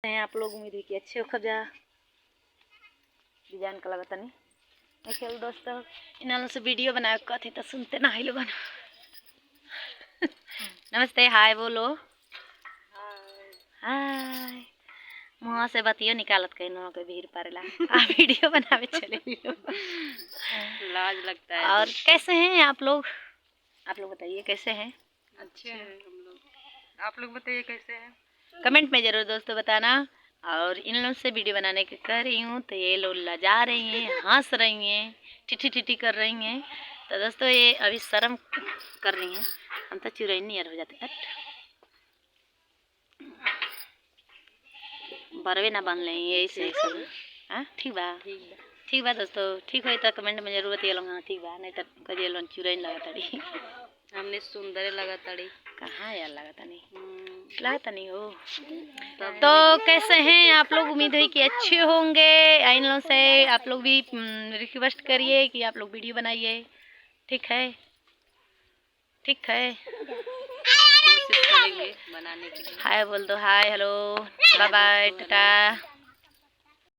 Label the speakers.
Speaker 1: हैं आप लोग। उम्मीद है कि अच्छे हो खजा डिजाइन का लगता नहीं देखिए दोस्तों इन से वीडियो बनाए कथी तो सुनते ना ही लोग। नमस्ते हाय बोलो हाय मुँह से बतियो निकालत कहीं न के भीड़ पड़ेला आ वीडियो बनावे चले
Speaker 2: लाज लगता है।
Speaker 1: और कैसे हैं आप लोग बताइए कैसे हैं।
Speaker 2: अच्छे हैं हम लोग। आप लोग बताइए कैसे हैं।
Speaker 1: कमेंट में जरूर दोस्तों बताना। और इन लोग से वीडियो बनाने की कर रही हूँ तो ये लोग लजा रही हैं, हंस रही हैं, टिटी कर रही हैं। तो दोस्तों ये अभी शर्म कर रही हैं। हम तो चुरैनी नियर हो जाते हैं। बरवे ना बन लें यही से सब। हाँ ठीक बा दोस्तों ठीक हो तो कमेंट में जरूर बताइए लोग। हाँ ठीक बा नहीं तो कहिए लोग चुरैनी लगा तड़ी
Speaker 2: हमने सुंदर लगा तड़ी
Speaker 1: कहाँ यार लगता नहीं हो। तो कैसे हैं आप लोग। उम्मीद है कि अच्छे होंगे। इन लोगों से आप लोग भी रिक्वेस्ट करिए कि आप लोग वीडियो बनाइए। ठीक है
Speaker 2: कोशिश करेंगे बनाने के लिए।
Speaker 1: हाय बोल दो hi hello bye bye Tata.